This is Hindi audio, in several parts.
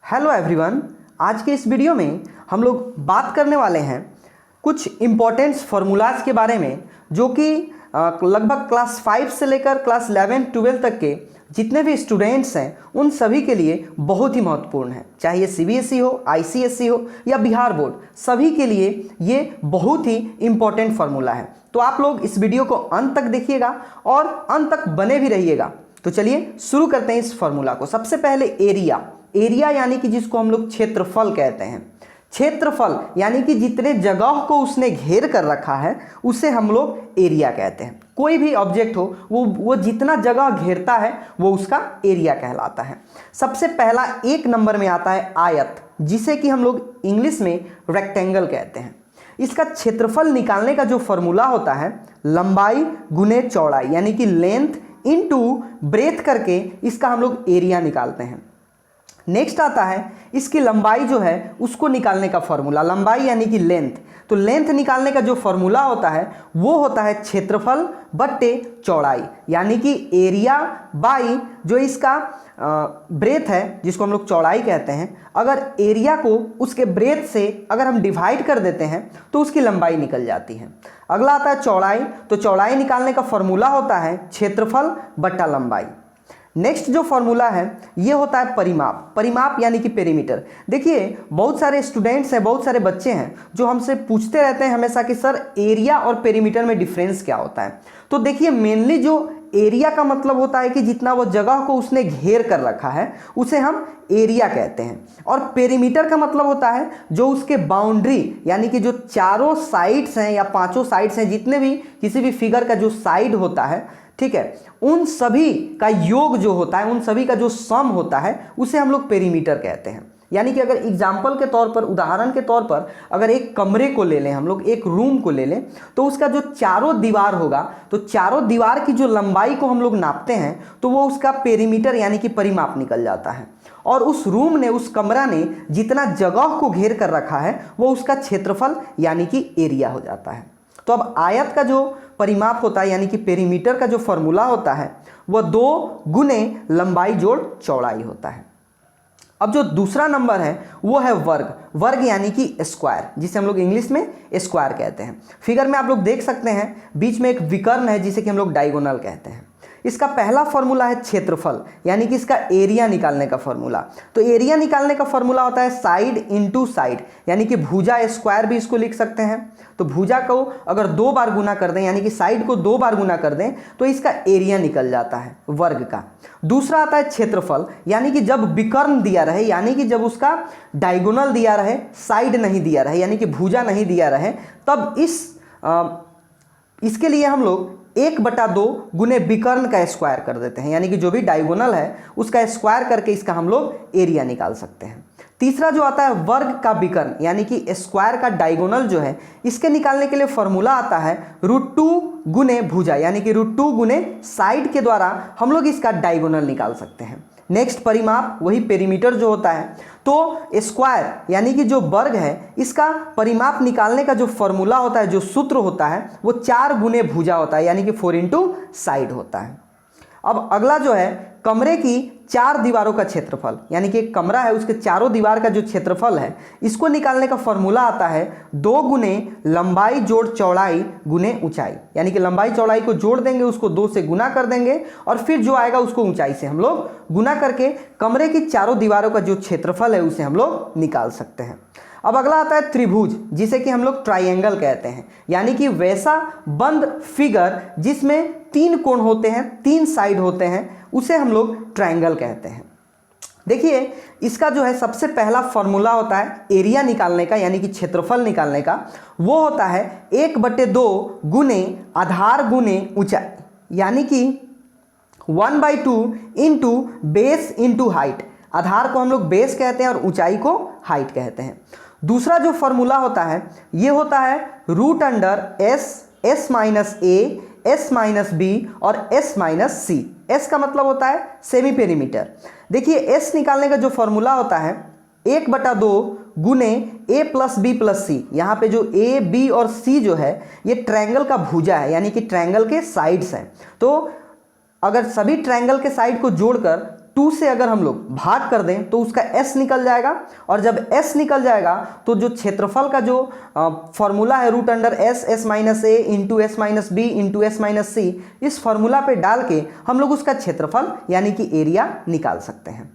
हेलो एवरीवन, आज के इस वीडियो में हम लोग बात करने वाले हैं कुछ इम्पोर्टेंट्स फार्मूलाज के बारे में जो कि लगभग क्लास 5 से लेकर क्लास 11-12 तक के जितने भी स्टूडेंट्स हैं उन सभी के लिए बहुत ही महत्वपूर्ण है। चाहे ये सीबीएसई हो, आईसीएसई हो या बिहार बोर्ड, सभी के लिए ये बहुत ही इम्पोर्टेंट फार्मूला है। तो आप लोग इस वीडियो को अंत तक देखिएगा और अंत तक बने भी रहिएगा। तो चलिए शुरू करते हैं इस फार्मूला को। सबसे पहले एरिया यानी कि जिसको हम लोग क्षेत्रफल कहते हैं। क्षेत्रफल यानी कि जितने जगह को उसने घेर कर रखा है उसे हम लोग एरिया कहते हैं। कोई भी ऑब्जेक्ट हो वो जितना जगह घेरता है वो उसका एरिया कहलाता है। सबसे पहला 1 नंबर में आता है आयत, जिसे कि हम लोग इंग्लिश में रेक्टेंगल कहते हैं। इसका क्षेत्रफल निकालने का जो फॉर्मूला होता है लंबाई गुने चौड़ाई, यानी कि लेंथ इनटू ब्रेथ करके इसका हम लोग एरिया निकालते हैं। नेक्स्ट आता है इसकी लंबाई जो है उसको निकालने का फॉर्मूला, लंबाई यानी कि लेंथ। तो लेंथ निकालने का जो फॉर्मूला होता है वो होता है क्षेत्रफल बट्टे चौड़ाई, यानी कि एरिया बाई जो इसका ब्रेथ है जिसको हम लोग चौड़ाई कहते हैं। अगर एरिया को उसके ब्रेथ से अगर हम डिवाइड कर देते हैं तो उसकी लंबाई निकल जाती है। अगला आता है चौड़ाई। तो चौड़ाई निकालने का फॉर्मूला होता है क्षेत्रफल बट्टा लंबाई। नेक्स्ट जो फॉर्मूला है ये होता है परिमाप यानी कि पेरीमीटर। देखिए बहुत सारे स्टूडेंट्स हैं, बहुत सारे बच्चे हैं जो हमसे पूछते रहते हैं हमेशा कि सर एरिया और पेरीमीटर में डिफरेंस क्या होता है। तो देखिए मेनली जो एरिया का मतलब होता है कि जितना वो जगह को उसने घेर कर रखा है उसे हम एरिया कहते हैं, और पेरीमीटर का मतलब होता है जो उसके बाउंड्री यानी कि जो चारों साइड्स हैं या पांचों साइड्स हैं, जितने भी किसी भी फिगर का जो साइड होता है, ठीक है, उन सभी का योग जो होता है, उन सभी का जो सम होता है उसे हम लोग पेरीमीटर कहते हैं। यानी कि अगर एग्जाम्पल के तौर पर, उदाहरण के तौर पर अगर एक कमरे को ले लें, हम लोग एक रूम को ले लें, तो उसका जो चारों दीवार होगा, तो चारों दीवार की जो लंबाई को हम लोग नापते हैं तो वो उसका पेरीमीटर यानी कि परिमाप निकल जाता है। और उस रूम ने, उस कमरा ने जितना जगह को घेर कर रखा है वो उसका क्षेत्रफल यानी कि एरिया हो जाता है। तो अब आयत का जो परिमाप होता है यानी कि पेरीमीटर का जो फॉर्मूला होता है वह 2 गुने लंबाई जोड़ चौड़ाई होता है। अब जो दूसरा नंबर है वो है वर्ग यानी कि स्क्वायर, जिसे हम लोग इंग्लिश में स्क्वायर कहते हैं। फिगर में आप लोग देख सकते हैं बीच में एक विकर्ण है जिसे कि हम लोग डायगोनल कहते हैं। इसका पहला फॉर्मूला है क्षेत्रफल यानी कि इसका एरिया निकालने का फॉर्मूला। तो एरिया निकालने का फॉर्मूला होता है साइड इनटू साइड, यानी कि भुजा स्क्वायर भी इसको लिख सकते हैं। तो भुजा को अगर 2 बार गुना कर दें यानी कि साइड को 2 बार गुना कर दें तो इसका एरिया निकल जाता है वर्ग का। दूसरा आता है क्षेत्रफल, यानी कि जब विकर्ण दिया रहे, यानी कि जब उसका डायगोनल दिया रहे, साइड नहीं दिया रहे, यानी कि भुजा नहीं दिया रहे, तब इसके लिए हम लोग 1/2 गुने विकर्ण का स्क्वायर कर देते हैं, यानी कि जो भी डायगोनल है उसका स्क्वायर करके इसका हम लोग एरिया निकाल सकते हैं। तीसरा जो आता है वर्ग का विकर्ण यानी कि स्क्वायर का डायगोनल जो है, इसके निकालने के लिए फॉर्मूला आता है √2 गुने भुजा, यानी कि √2 गुने साइड के द्वारा हम लोग इसका डायगोनल निकाल सकते हैं। नेक्स्ट परिमाप, वही पेरीमीटर जो होता है। तो स्क्वायर यानी कि जो वर्ग है इसका परिमाप निकालने का जो फॉर्मूला होता है, जो सूत्र होता है, वो 4 गुने भुजा होता है, यानी कि 4 इंटू साइड होता है। अब अगला जो है कमरे की 4 दीवारों का क्षेत्रफल, यानी कि एक कमरा है उसके चारों दीवार का जो क्षेत्रफल है, इसको निकालने का फॉर्मूला आता है 2 गुने लंबाई जोड़ चौड़ाई गुने ऊंचाई, यानी कि लंबाई चौड़ाई को जोड़ देंगे, उसको 2 से गुना कर देंगे और फिर जो आएगा उसको ऊंचाई से हम लोग गुना करके कमरे की चारों दीवारों का जो क्षेत्रफल है उसे हम लोग निकाल सकते हैं। अब अगला आता है त्रिभुज, जिसे कि हम लोग ट्राइंगल कहते हैं, यानी कि वैसा बंद फिगर जिसमें 3 कोण होते हैं, 3 साइड होते हैं, उसे हम लोग ट्राइंगल कहते हैं। देखिए इसका जो है सबसे पहला फॉर्मूला होता है एरिया निकालने का यानी कि क्षेत्रफल निकालने का, वो होता है 1/2 गुने आधार गुने ऊंचाई, यानी कि 1/2 इंटू बेस इंटू हाइट। आधार को हम लोग बेस कहते हैं और ऊंचाई को हाइट कहते हैं। दूसरा जो फॉर्मूला होता है ये होता है √S S minus A S minus B और S माइनस C। S का मतलब होता है सेमी पेरीमीटर। देखिए S निकालने का जो फॉर्मूला होता है 1/2 गुने A plus B plus C। यहाँ पे जो A B और C जो है ये ट्रायंगल का भुजा है, यानी कि ट्रायंगल के साइड्स हैं। तो अगर सभी ट्रायंगल के साइड को जोड़कर 2 से अगर हम लोग भाग कर दें तो उसका s निकल जाएगा, और जब s निकल जाएगा तो जो क्षेत्रफल का जो फॉर्मूला है root under s minus a into s minus b into s minus c, इस फॉर्मूला पे डाल के हम लोग उसका क्षेत्रफल यानी कि एरिया निकाल सकते हैं।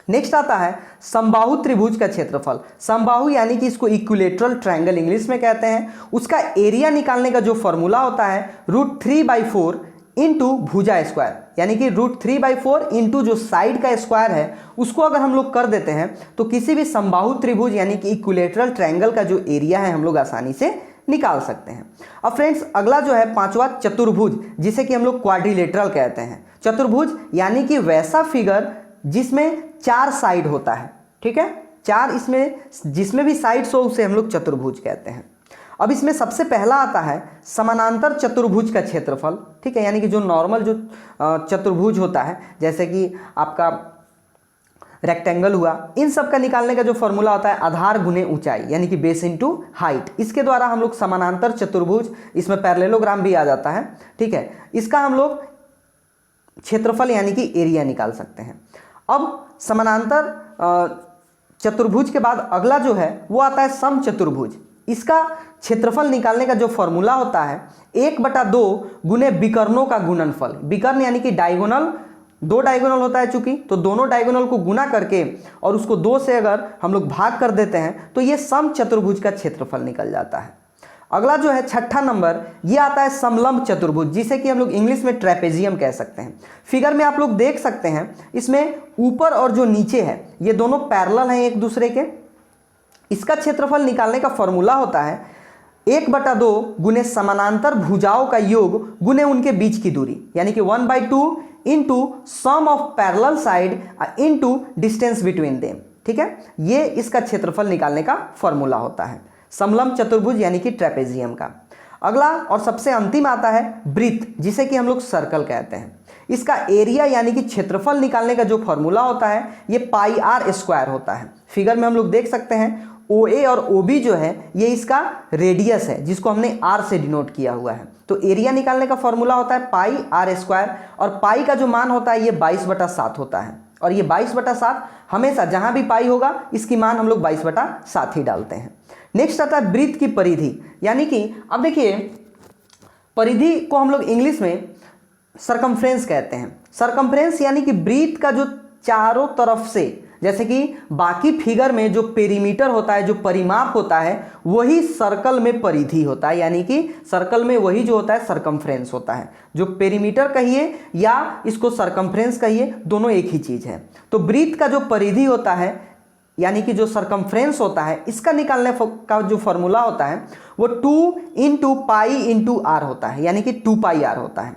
नेक्स्ट आता है समबाहु त्रिभुज का क्षेत्रफल। समबाहु यानी कि इसको इक्विलेटरल ट्रायंगल इंग्लिश में कहते हैं। उसका एरिया निकालने का जो फॉर्मूला होता है √3/4 इंटू भुजा स्क्वायर, यानी कि √3/4 इंटू जो साइड का स्क्वायर है उसको अगर हम लोग कर देते हैं तो किसी भी समबाहु त्रिभुज यानी कि इक्विलेटरल ट्रायंगल का जो एरिया है हम लोग आसानी से निकाल सकते हैं। अब फ्रेंड्स अगला जो है पांचवा चतुर्भुज, जिसे कि हम लोग क्वाड्रिलेटरल कहते हैं। चतुर्भुज यानी कि वैसा फिगर जिसमें 4 साइड होता है, ठीक है, 4 इसमें जिसमें भी साइड्स हो उसे हम लोग चतुर्भुज कहते हैं। अब इसमें सबसे पहला आता है समानांतर चतुर्भुज का क्षेत्रफल, ठीक है, यानी कि जो नॉर्मल जो चतुर्भुज होता है जैसे कि आपका रेक्टेंगल हुआ, इन सब का निकालने का जो फॉर्मूला होता है आधार गुने ऊंचाई यानी कि बेस इनटू हाइट। इसके द्वारा हम लोग समानांतर चतुर्भुज, इसमें पैरेललोग्राम भी आ जाता है, ठीक है, इसका हम लोग क्षेत्रफल यानी कि एरिया निकाल सकते हैं। अब समानांतर चतुर्भुज के बाद अगला जो है वो आता है समचतुर्भुज। इसका क्षेत्रफल निकालने का जो फॉर्मूला होता है 1/2 गुने विकर्णों का गुणनफल। विकर्ण यानी कि डायगोनल, 2 डायगोनल होता है चूंकि, तो दोनों डायगोनल को गुना करके और उसको 2 से अगर हम लोग भाग कर देते हैं तो ये समचतुर्भुज का क्षेत्रफल निकल जाता है। अगला जो है छठा नंबर, ये आता है समलंब चतुर्भुज, जिसे कि हम लोग इंग्लिश में ट्रेपेजियम कह सकते हैं। फिगर में आप लोग देख सकते हैं इसमें ऊपर और जो नीचे है ये दोनों पैरेलल हैं एक दूसरे के। इसका क्षेत्रफल निकालने का फॉर्मूला होता है 1/2 गुने समानांतर भुजाओं का योग गुने उनके बीच की दूरी, यानी कि 1/2 into sum of parallel side into distance between them, ठीक है, ये इसका क्षेत्रफल निकालने का फॉर्मूला होता है समलंब चतुर्भुज यानी कि ट्रेपेजियम का। अगला और सबसे अंतिम आता है वृत्त, जिसे कि हम लोग सर्कल कहते हैं। इसका एरिया यानी कि क्षेत्रफल निकालने का जो फॉर्मूला होता है ये πr² होता है। फिगर में हम लोग देख सकते हैं OA और OB जो है ये इसका रेडियस है जिसको हमने r से डिनोट किया हुआ है। तो एरिया निकालने का फॉर्मूला होता है πr², और पाई का जो मान होता है ये 22/7 होता है, और ये 22/7 हमेशा जहां भी पाई होगा इसकी मान हम लोग 22/7 ही डालते हैं। नेक्स्ट आता है वृत्त की परिधि, यानी कि अब देखिए परिधि को हम लोग इंग्लिश में सरकमफ्रेंस कहते हैं। सरकमफ्रेंस यानी कि वृत्त का जो चारों तरफ से, जैसे कि बाकी फिगर में जो पेरीमीटर होता है, जो परिमाप होता है, वही सर्कल में परिधि होता है, यानी कि सर्कल में वही जो होता है सरकमफ्रेंस होता है। जो पेरीमीटर कहिए या इसको सरकमफ्रेंस कहिए, दोनों एक ही चीज है। तो वृत्त का जो परिधि होता है यानी कि जो सरकमफ्रेंस होता है, इसका निकालने का जो फॉर्मूला होता है वो 2 इंटू पाई इंटू आर होता है, यानी कि 2πr होता है।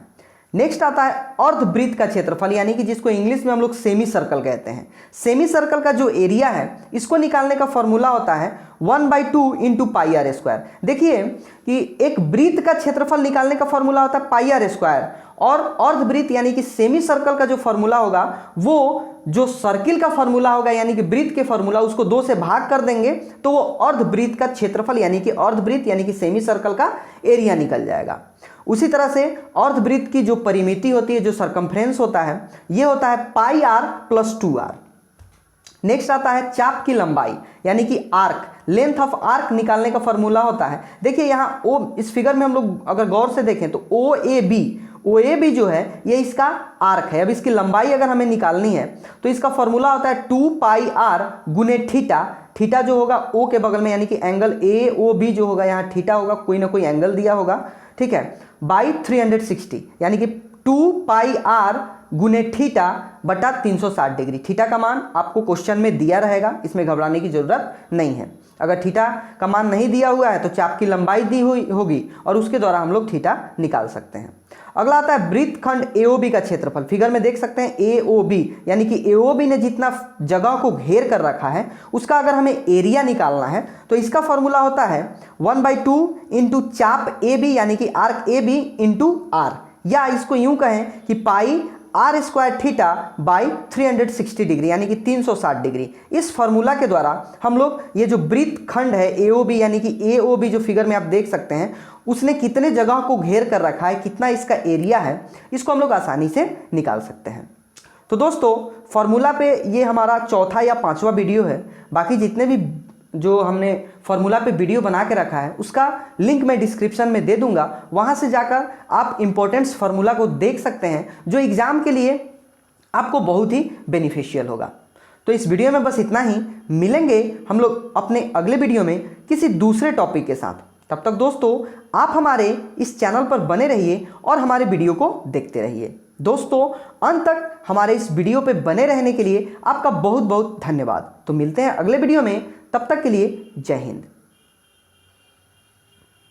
नेक्स्ट आता है अर्धवृत्त का क्षेत्रफल, यानी कि जिसको इंग्लिश में हम लोग सेमी सर्कल कहते हैं। सेमी सर्कल का जो एरिया है इसको निकालने का फॉर्मूला होता है 1/2 इंटू πr²। देखिए कि एक वृत्त का क्षेत्रफल निकालने का फॉर्मूला होता है πr², और अर्धवृत्त यानी कि सेमी सर्कल का जो फॉर्मूला होगा वो जो सर्किल का फॉर्मूला होगा यानी कि वृत्त के फॉर्मूला, उसको 2 से भाग कर देंगे तो वो अर्धवृत्त का क्षेत्रफल यानी कि अर्धवृत्त यानी कि सेमी सर्कल का एरिया निकल जाएगा। उसी तरह से अर्धवृत्त की जो परिमिति होती है, जो सरकमफ्रेंस होता है, ये होता है πr+2r। नेक्स्ट आता है चाप की लंबाई यानी कि आर्क, लेंथ ऑफ आर्क निकालने का फॉर्मूला होता है। देखिए यहाँ ओ, इस फिगर में हम लोग अगर गौर से देखें तो OAB जो है ये इसका आर्क है। अब इसकी लंबाई अगर हमें निकालनी है तो इसका फॉर्मूला होता है 2πr गुने थीटा जो होगा O के बगल में, यानी कि एंगल AOB जो होगा यहाँ थीटा होगा, कोई ना कोई एंगल दिया होगा, ठीक है, बाई 360, यानी कि 2πr गुने थीटा बटा 360 डिग्री। थीटा का मान आपको क्वेश्चन में दिया रहेगा, इसमें घबराने की जरूरत नहीं है। अगर थीटा का मान नहीं दिया हुआ है तो चाप की लंबाई दी हुई होगी और उसके द्वारा हम लोग थीटा निकाल सकते हैं। अगला आता है वृत्तखंड AOB का क्षेत्रफल। फिगर में देख सकते हैं AOB, यानी कि AOB ने जितना जगह को घेर कर रखा है उसका अगर हमें एरिया निकालना है तो इसका फॉर्मूला होता है 1/2 इंटू चाप AB यानी कि आर्क AB इंटू R, या इसको यूं कहें कि πr² थीटा बाई 360 डिग्री यानी कि 360 डिग्री। इस फॉर्मूला के द्वारा हम लोग ये जो वृत्तखंड है AOB यानी कि AOB जो फिगर में आप देख सकते हैं उसने कितने जगह को घेर कर रखा है, कितना इसका एरिया है, इसको हम लोग आसानी से निकाल सकते हैं। तो दोस्तों फार्मूला पे ये हमारा चौथा या पांचवा वीडियो है। बाकी जितने भी जो हमने फार्मूला पे वीडियो बना के रखा है उसका लिंक मैं डिस्क्रिप्शन में दे दूंगा, वहां से जाकर आप इंपॉर्टेंट्स फार्मूला को देख सकते हैं जो एग्जाम के लिए आपको बहुत ही बेनिफिशियल होगा। तो इस वीडियो में बस इतना ही, मिलेंगे हम लोग अपने अगले वीडियो में किसी दूसरे टॉपिक के साथ। तब तक दोस्तों आप हमारे इस चैनल पर बने रहिए और हमारे वीडियो को देखते रहिए। दोस्तों अंत तक हमारे इस वीडियो पे बने रहने के लिए आपका बहुत बहुत धन्यवाद। तो मिलते हैं अगले वीडियो में, तब तक के लिए जय हिंद।